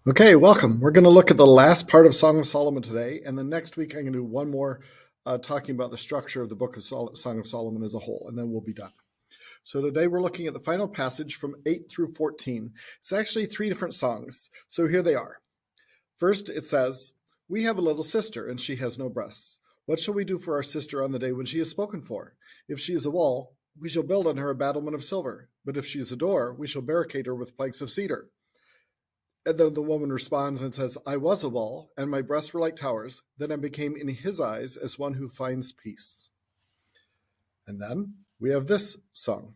Okay, welcome. We're going to look at the last part of Song of Solomon today, and then next week I'm going to do one more talking about the structure of the book of Song of Solomon as a whole, and then we'll be done. So today we're looking at the final passage from 8 through 14. It's actually three different songs, so here they are. First, it says, "We have a little sister, and she has no breasts. What shall we do for our sister on the day when she is spoken for? If she is a wall, we shall build on her a battlement of silver. But if she is a door, we shall barricade her with planks of cedar." And then the woman responds and says, "I was a wall, and my breasts were like towers. Then I became in his eyes as one who finds peace." And then we have this song.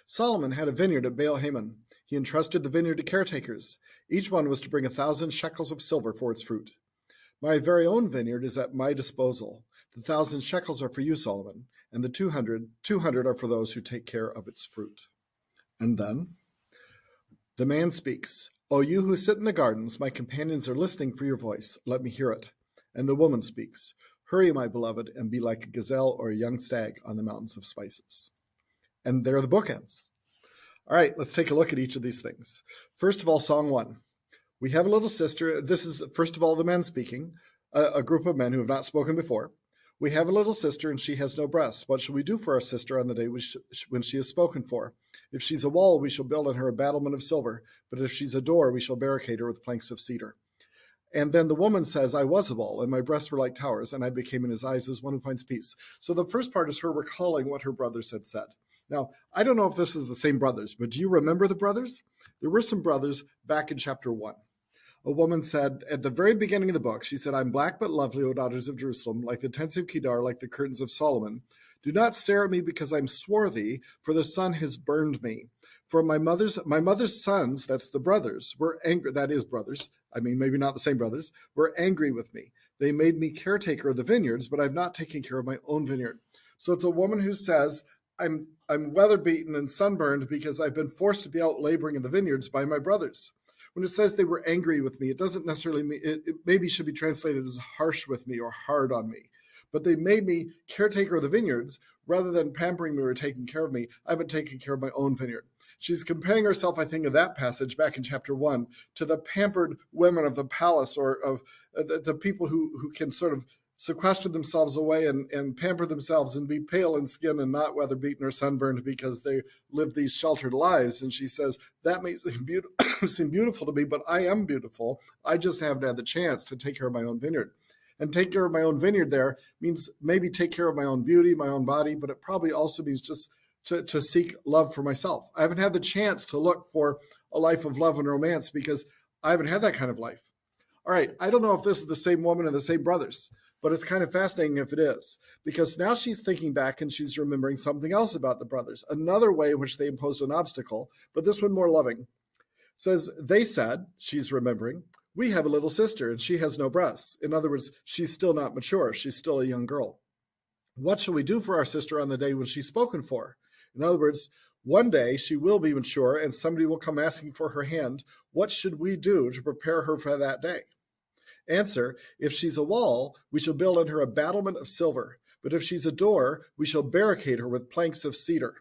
"Solomon had a vineyard at Baal Hamon. He entrusted the vineyard to caretakers. Each one was to bring 1,000 shekels of silver for its fruit. My very own vineyard is at my disposal. The 1,000 shekels are for you, Solomon, and the 200 are for those who take care of its fruit." And then the man speaks, "O you who sit in the gardens, my companions are listening for your voice. Let me hear it." And the woman speaks, "Hurry, my beloved, and be like a gazelle or a young stag on the mountains of spices." And there the book ends. All right, let's take a look at each of these things. First of all, Song 1. We have a little sister. This is, first of all, the men speaking, a group of men who have not spoken before. "We have a little sister, and she has no breasts. What shall we do for our sister on the day when she is spoken for? If she's a wall, we shall build on her a battlement of silver. But if she's a door, we shall barricade her with planks of cedar." And then the woman says, "I was a wall, and my breasts were like towers, and I became in his eyes as one who finds peace." So the first part is her recalling what her brothers had said. Now, I don't know if this is the same brothers, but do you remember the brothers? There were some brothers back in chapter 1. A woman said at the very beginning of the book, she said, "I'm black but lovely, O daughters of Jerusalem, like the tents of Kedar, like the curtains of Solomon. Do not stare at me because I'm swarthy, for the sun has burned me. For my mother's sons," that's the brothers, "were angry," that is brothers, I mean, maybe not the same brothers, "were angry with me. They made me caretaker of the vineyards, but I've not taken care of my own vineyard." So it's a woman who says, I'm weather beaten and sunburned because I've been forced to be out laboring in the vineyards by my brothers. When it says they were angry with me, it doesn't necessarily mean, it maybe should be translated as harsh with me or hard on me. But they made me caretaker of the vineyards rather than pampering me or taking care of me. I haven't taken care of my own vineyard. She's comparing herself, I think, in that passage back in chapter 1 to the pampered women of the palace, or of the people who can sort of sequester themselves away and pamper themselves and be pale in skin and not weather beaten or sunburned because they live these sheltered lives. And she says, that may seem beautiful to me, but I am beautiful. I just haven't had the chance to take care of my own vineyard. And take care of my own vineyard there means maybe take care of my own beauty, my own body, but it probably also means just to seek love for myself. I haven't had the chance to look for a life of love and romance because I haven't had that kind of life. All right, I don't know if this is the same woman and the same brothers, but it's kind of fascinating if it is, because now she's thinking back and she's remembering something else about the brothers, another way in which they imposed an obstacle, but this one more loving. It says, they said, she's remembering, "We have a little sister, and she has no breasts." In other words, she's still not mature. She's still a young girl. "What shall we do for our sister on the day when she's spoken for?" In other words, one day she will be mature and somebody will come asking for her hand. What should we do to prepare her for that day? Answer, if she's a wall, we shall build on her a battlement of silver. But if she's a door, we shall barricade her with planks of cedar.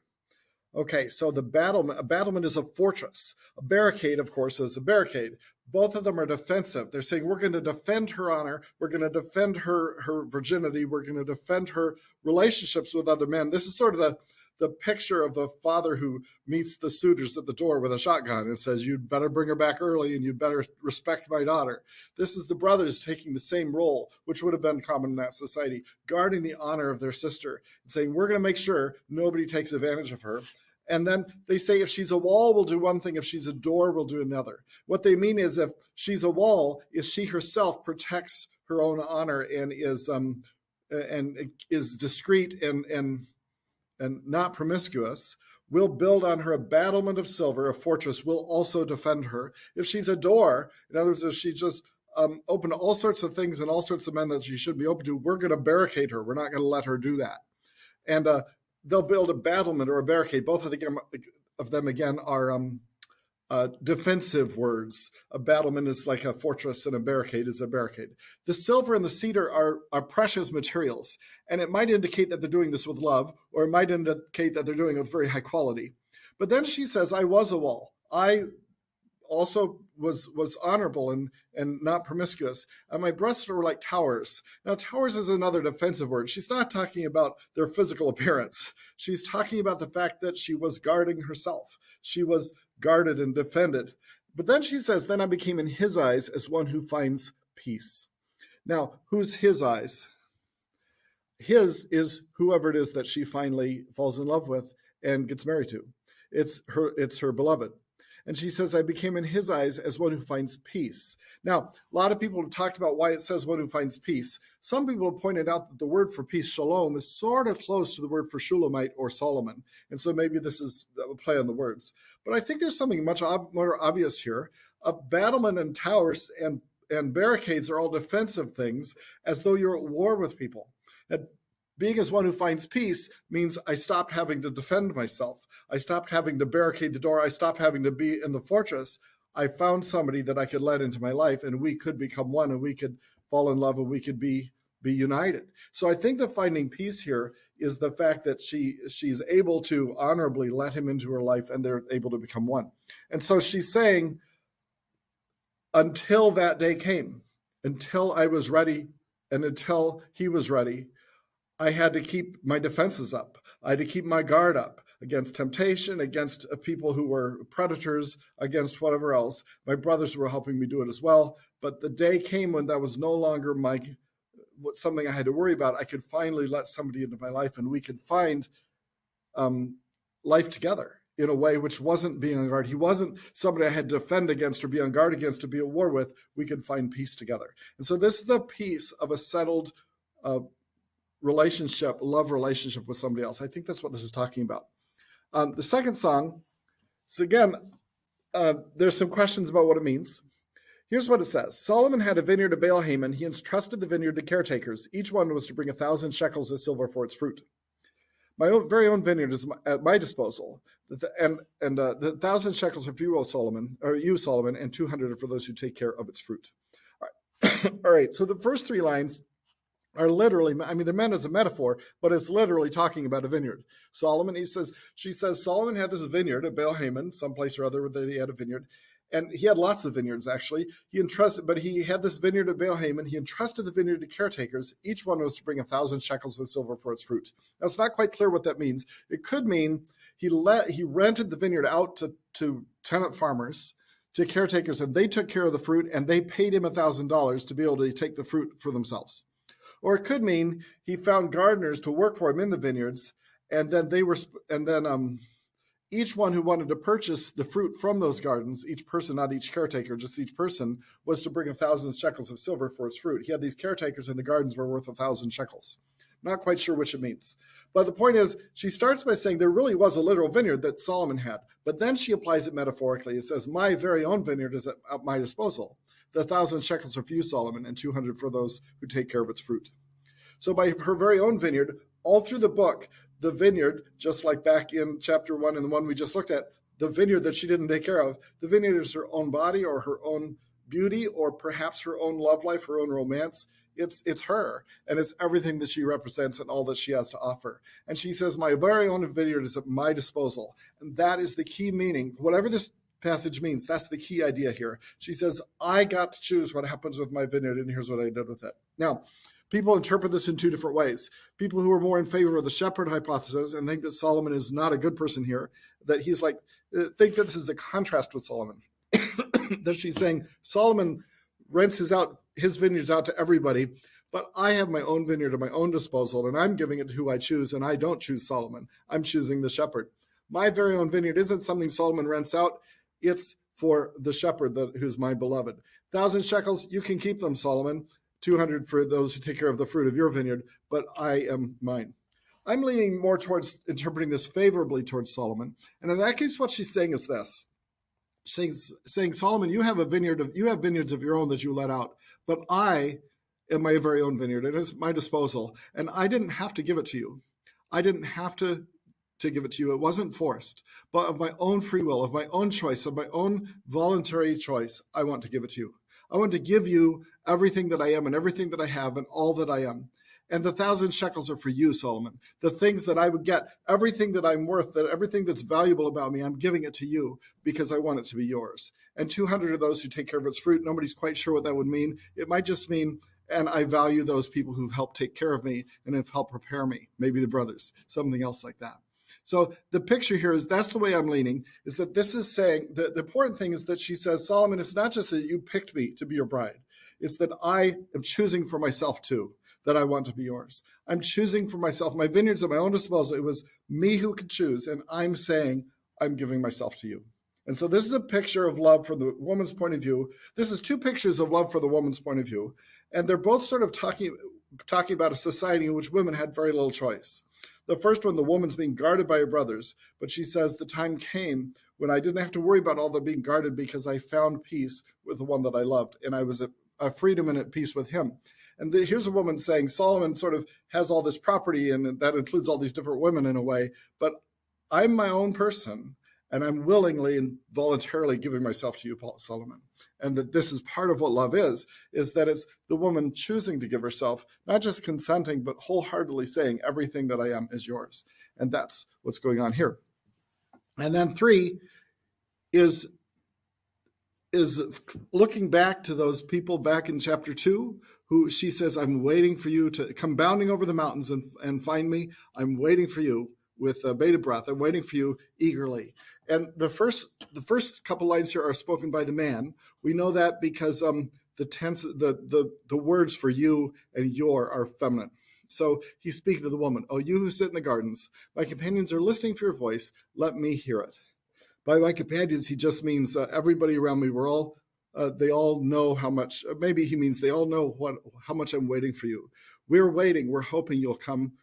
Okay, so a battlement is a fortress. A barricade, of course, is a barricade. Both of them are defensive. They're saying we're going to defend her honor. We're going to defend her virginity. We're going to defend her relationships with other men. This is sort of the picture of the father who meets the suitors at the door with a shotgun and says, "You'd better bring her back early and you'd better respect my daughter." This is the brothers taking the same role, which would have been common in that society, guarding the honor of their sister and saying, we're going to make sure nobody takes advantage of her. And then they say, if she's a wall, we'll do one thing. If she's a door, we'll do another. What they mean is, if she's a wall, if she herself protects her own honor and is discreet and not promiscuous, we'll build on her a battlement of silver, a fortress. We'll also defend her. If she's a door, in other words, if she just open to all sorts of things and all sorts of men that she shouldn't be open to, we're going to barricade her. We're not going to let her do that. And they'll build a battlement or a barricade. Both of them again are defensive words. A battlement is like a fortress and a barricade is a barricade. The silver and the cedar are precious materials, and it might indicate that they're doing this with love, or it might indicate that they're doing it with very high quality. But then she says, I was a wall. I also was honorable and not promiscuous. And my breasts were like towers. Now, towers is another defensive word. She's not talking about their physical appearance. She's talking about the fact that she was guarding herself. She was guarded and defended. But then she says, then I became in his eyes as one who finds peace. Now, who's his eyes? His is whoever it is that she finally falls in love with and gets married to. It's her beloved. And she says, I became in his eyes as one who finds peace. Now, a lot of people have talked about why it says one who finds peace. Some people have pointed out that the word for peace, shalom, is sort of close to the word for Shulamite or Solomon. And so maybe this is a play on the words. But I think there's something much more obvious here. Battlement and towers and barricades are all defensive things, as though you're at war with people. And being as one who finds peace means I stopped having to defend myself. I stopped having to barricade the door. I stopped having to be in the fortress. I found somebody that I could let into my life, and we could become one, and we could fall in love, and we could be united. So I think the finding peace here is the fact that she's able to honorably let him into her life, and they're able to become one. And so she's saying, until that day came, until I was ready, and until he was ready, I had to keep my defenses up. I had to keep my guard up against temptation, against people who were predators, against whatever else. My brothers were helping me do it as well. But the day came when that was no longer something I had to worry about. I could finally let somebody into my life, and we could find life together in a way which wasn't being on guard. He wasn't somebody I had to defend against or be on guard against or be at war with. We could find peace together. And so this is the peace of a settled love relationship with somebody else. I think that's what this is talking about. The second song, so again, there's some questions about what it means. Here's what it says. Solomon had a vineyard of Baal-Haman. He entrusted the vineyard to caretakers. Each one was to bring 1,000 shekels of silver for its fruit. My very own vineyard is at my disposal, and the 1,000 shekels are for you, Solomon, and 200 are for those who take care of its fruit. All right. All right. So the first three lines are literally, they're meant as a metaphor, but it's literally talking about a vineyard. She says, Solomon had this vineyard at Baal-Haman, someplace or other where he had a vineyard. And he had lots of vineyards, actually. But he had this vineyard at Baal-Haman. He entrusted the vineyard to caretakers. Each one was to bring 1,000 shekels of silver for its fruit. Now, it's not quite clear what that means. It could mean he rented the vineyard out to tenant farmers, to caretakers, and they took care of the fruit, and they paid him $1,000 to be able to take the fruit for themselves. Or it could mean he found gardeners to work for him in the vineyards, and then each one who wanted to purchase the fruit from those gardens, each person, not each caretaker, just each person, was to bring 1,000 shekels of silver for its fruit. He had these caretakers, and the gardens were worth 1,000 shekels. Not quite sure which it means. But the point is, she starts by saying there really was a literal vineyard that Solomon had, but then she applies it metaphorically. It says, my very own vineyard is at my disposal. The 1,000 shekels are for you, Solomon, and 200 for those who take care of its fruit. So by her very own vineyard, all through the book, the vineyard, just like back in chapter 1 and the one we just looked at, the vineyard that she didn't take care of, the vineyard is her own body or her own beauty or perhaps her own love life, her own romance. It's her, and it's everything that she represents and all that she has to offer. And she says, my very own vineyard is at my disposal. And that is the key meaning. Whatever this passage means, that's the key idea here. She says, I got to choose what happens with my vineyard, and here's what I did with it. Now, people interpret this in two different ways. People who are more in favor of the shepherd hypothesis and think that Solomon is not a good person here, that he's think that this is a contrast with Solomon. That she's saying Solomon rents his vineyards out to everybody, but I have my own vineyard at my own disposal, and I'm giving it to who I choose, and I don't choose Solomon. I'm choosing the shepherd. My very own vineyard isn't something Solomon rents out. It's for the shepherd who's my beloved. 1,000 shekels, you can keep them, Solomon. 200 for those who take care of the fruit of your vineyard, but I am mine. I'm leaning more towards interpreting this favorably towards Solomon. And in that case, what she's saying is this. She's saying, Solomon, you have vineyards of your own that you let out, but I am my very own vineyard. It is my disposal, and I didn't have to give it to you. I didn't have to give it to you. It wasn't forced, but of my own free will, of my own choice, of my own voluntary choice, I want to give it to you. I want to give you everything that I am and everything that I have and all that I am. And the 1,000 shekels are for you, Solomon. The things that I would get, everything that I'm worth, that everything that's valuable about me, I'm giving it to you because I want it to be yours. And 200 are those who take care of its fruit. Nobody's quite sure what that would mean. It might just mean, and I value those people who've helped take care of me and have helped prepare me, maybe the brothers, something else like that. So the picture here is, that's the way I'm leaning, is that this is saying, the important thing is that she says, Solomon, it's not just that you picked me to be your bride. It's that I am choosing for myself too, that I want to be yours. I'm choosing for myself. My vineyard's at my own disposal. It was me who could choose, and I'm saying I'm giving myself to you. And so this is a picture of love from the woman's point of view. This is two pictures of love for the woman's point of view. And they're both sort of talking about a society in which women had very little choice. The first one, the woman's being guarded by her brothers, but she says the time came when I didn't have to worry about all the being guarded because I found peace with the one that I loved, and I was at freedom and at peace with him. And here's a woman saying, Solomon sort of has all this property, and that includes all these different women in a way, but I'm my own person, and I'm willingly and voluntarily giving myself to you, Solomon. And that this is part of what love is that it's the woman choosing to give herself, not just consenting, but wholeheartedly saying, everything that I am is yours. And that's what's going on here. And then 3 is looking back to those people back in chapter 2, who she says, I'm waiting for you to come bounding over the mountains and find me. I'm waiting for you with bated breath. I'm waiting for you eagerly. And the first couple lines here are spoken by the man. We know that because the tense, the words for you and your are feminine. So he's speaking to the woman. Oh, you who sit in the gardens, my companions are listening for your voice. Let me hear it. By my companions, he just means everybody around me. They all know how much. Maybe he means they all know how much I'm waiting for you. We're waiting. We're hoping you'll come.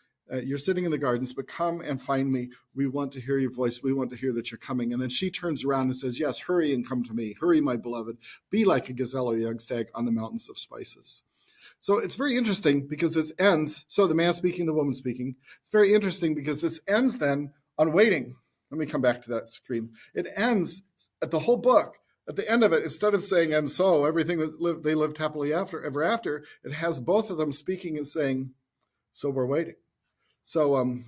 You're sitting in the gardens, but come and find me. We want to hear your voice. We want to hear that you're coming. And then she turns around and says, yes, hurry and come to me. Hurry, my beloved. Be like a gazelle or young stag on the mountains of spices. So it's very interesting because this ends. So the man speaking, the woman speaking. It's very interesting because this ends then on waiting. Let me come back to that screen. It ends at the whole book. At the end of it, instead of saying, and so everything that they lived happily ever after, it has both of them speaking and saying, so we're waiting. So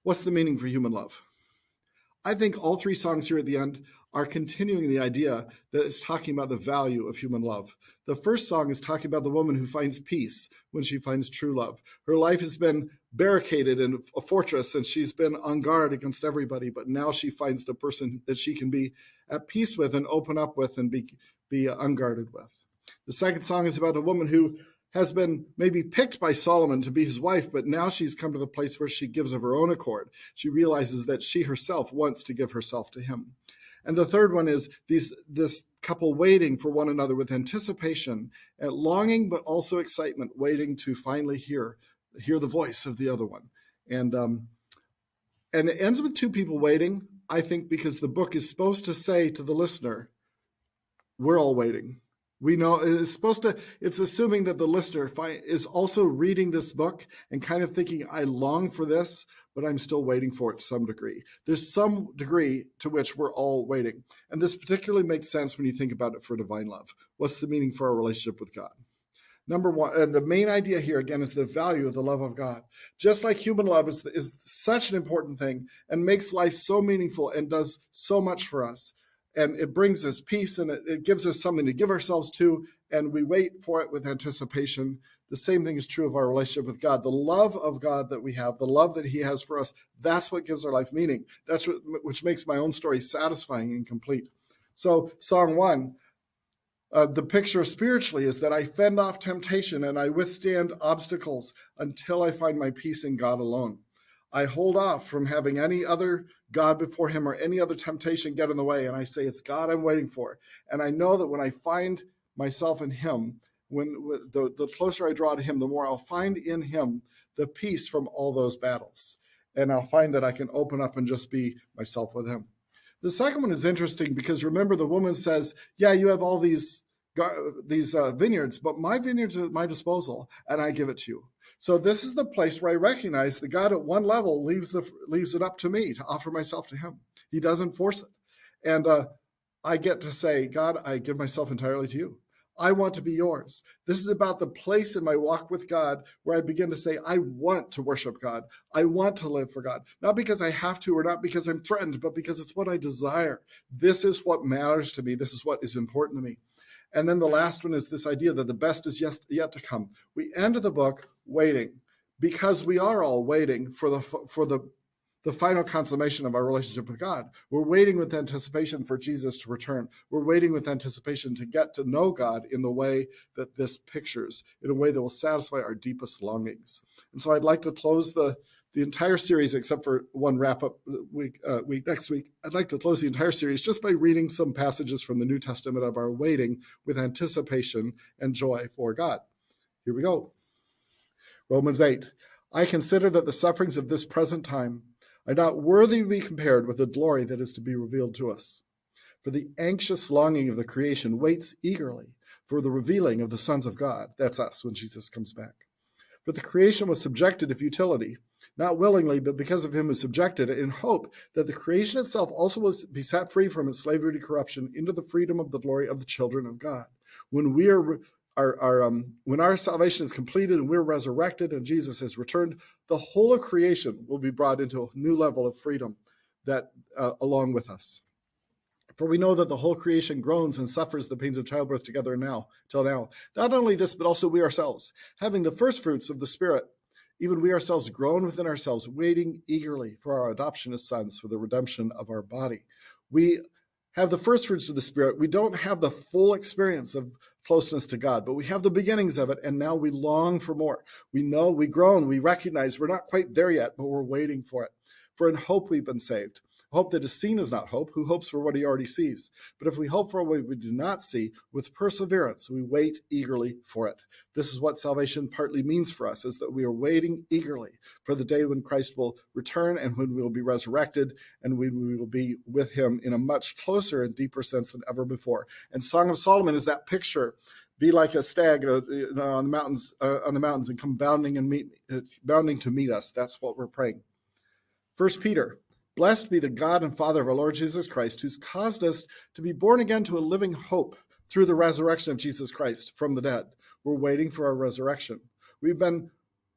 what's the meaning for human love? I think all 3 songs here at the end are continuing the idea that it's talking about the value of human love. The first song is talking about the woman who finds peace when she finds true love. Her life has been barricaded in a fortress, and she's been on guard against everybody, but now she finds the person that she can be at peace with and open up with and be unguarded with. The second song is about a woman who has been maybe picked by Solomon to be his wife, but now she's come to the place where she gives of her own accord. She realizes that she herself wants to give herself to him. And the third one is this couple waiting for one another with anticipation and longing, but also excitement, waiting to finally hear the voice of the other one. And it ends with 2 people waiting, I think, because the book is supposed to say to the listener, we're all waiting. We know it's assuming that the listener is also reading this book and kind of thinking, I long for this, but I'm still waiting for it to some degree. There's some degree to which we're all waiting. And this particularly makes sense when you think about it for divine love. What's the meaning for our relationship with God? Number one, and the main idea here, again, is the value of the love of God. Just like human love is such an important thing and makes life so meaningful and does so much for us. And it brings us peace, and it gives us something to give ourselves to, and we wait for it with anticipation. The same thing is true of our relationship with God. The love of God that we have, the love that he has for us, that's what gives our life meaning. That's which makes my own story satisfying and complete. So Song 1, the picture spiritually is that I fend off temptation and I withstand obstacles until I find my peace in God alone. I hold off from having any other God before him or any other temptation get in the way. And I say, it's God I'm waiting for. And I know that when I find myself in him, the closer I draw to him, the more I'll find in him the peace from all those battles. And I'll find that I can open up and just be myself with him. The second one is interesting because remember, the woman says, yeah, you have all these vineyards, but my vineyards are at my disposal and I give it to you. So this is the place where I recognize that God at one level leaves it up to me to offer myself to him. He doesn't force it. And I get to say, God, I give myself entirely to you. I want to be yours. This is about the place in my walk with God where I begin to say, I want to worship God. I want to live for God. Not because I have to or not because I'm threatened, but because it's what I desire. This is what matters to me. This is what is important to me. And then the last one is this idea that the best is yet to come. We end the book waiting because we are all waiting for the final consummation of our relationship with God. We're waiting with anticipation for Jesus to return. We're waiting with anticipation to get to know God in the way that this pictures, in a way that will satisfy our deepest longings. And so I'd like to close the entire series, except for one wrap-up week next week. I'd like to close the entire series just by reading some passages from the New Testament of our waiting with anticipation and joy for God. Here we go. Romans 8. I consider that the sufferings of this present time are not worthy to be compared with the glory that is to be revealed to us. For the anxious longing of the creation waits eagerly for the revealing of the sons of God. That's us when Jesus comes back. For the creation was subjected to futility, not willingly, but because of him who subjected it, in hope that the creation itself also will be set free from its slavery to corruption into the freedom of the glory of the children of God. When when our salvation is completed and we're resurrected and Jesus has returned, the whole of creation will be brought into a new level of freedom that along with us. For we know that the whole creation groans and suffers the pains of childbirth together till now. Not only this, but also we ourselves, having the first fruits of the Spirit, even we ourselves groan within ourselves, waiting eagerly for our adoption as sons, for the redemption of our body. We have the first fruits of the Spirit. We don't have the full experience of closeness to God, but we have the beginnings of it, and now we long for more. We know, we groan, we recognize we're not quite there yet, but we're waiting for it. For in hope we've been saved. Hope that is seen is not hope. Who hopes for what he already sees? But if we hope for what we do not see, with perseverance, we wait eagerly for it. This is what salvation partly means for us, is that we are waiting eagerly for the day when Christ will return and when we will be resurrected and when we will be with him in a much closer and deeper sense than ever before. And Song of Solomon is that picture. Be like a stag on the mountains and come bounding to meet us. That's what we're praying. 1 Peter. Blessed be the God and Father of our Lord Jesus Christ, who's caused us to be born again to a living hope through the resurrection of Jesus Christ from the dead. We're waiting for our resurrection. We've been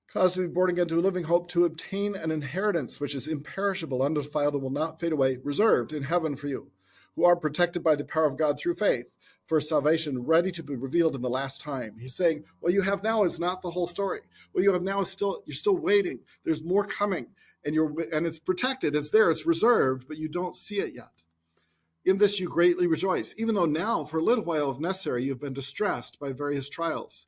caused to be born again to a living hope to obtain an inheritance which is imperishable, undefiled, and will not fade away, reserved in heaven for you, who are protected by the power of God through faith, for salvation ready to be revealed in the last time. He's saying, what you have now is not the whole story. What you have now is you're still waiting. There's more coming. And it's protected, it's there, it's reserved, but you don't see it yet. In this you greatly rejoice, even though now, for a little while if necessary, you've been distressed by various trials.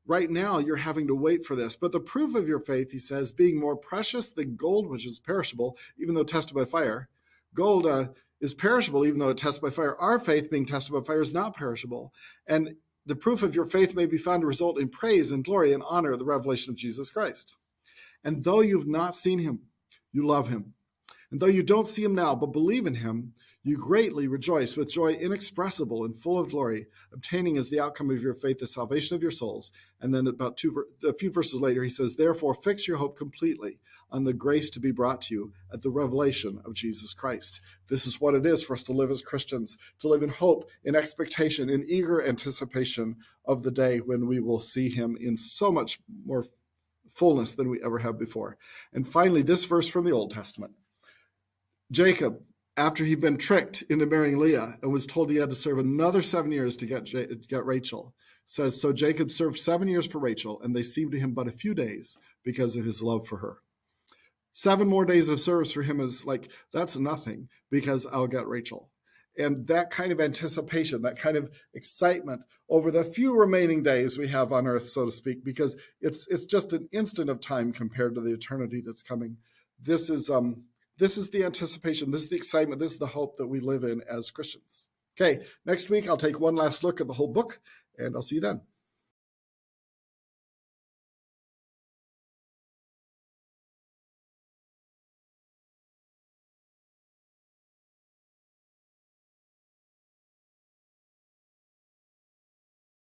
Right now, you're having to wait for this. But the proof of your faith, he says, being more precious than gold, which is perishable, even though tested by fire. Gold is perishable, even though it's tested by fire. Our faith, being tested by fire, is not perishable. And the proof of your faith may be found to result in praise and glory and honor of the revelation of Jesus Christ. And though you've not seen him, you love him. And though you don't see him now, but believe in him, you greatly rejoice with joy inexpressible and full of glory, obtaining as the outcome of your faith the salvation of your souls. And then about a few verses later, he says, therefore, fix your hope completely on the grace to be brought to you at the revelation of Jesus Christ. This is what it is for us to live as Christians, to live in hope, in expectation, in eager anticipation of the day when we will see him in so much more fullness than we ever have before. And finally, this verse from the Old Testament. Jacob, after he'd been tricked into marrying Leah and was told he had to serve another 7 years to get Rachel, says, so Jacob served 7 years for Rachel, and they seemed to him but a few days because of his love for her. 7 more days of service for him is like, that's nothing because I'll get Rachel. And that kind of anticipation, that kind of excitement over the few remaining days we have on earth, so to speak, because it's just an instant of time compared to the eternity that's coming. This is the anticipation, this is the excitement, this is the hope that we live in as Christians. Okay, next week I'll take one last look at the whole book, and I'll see you then.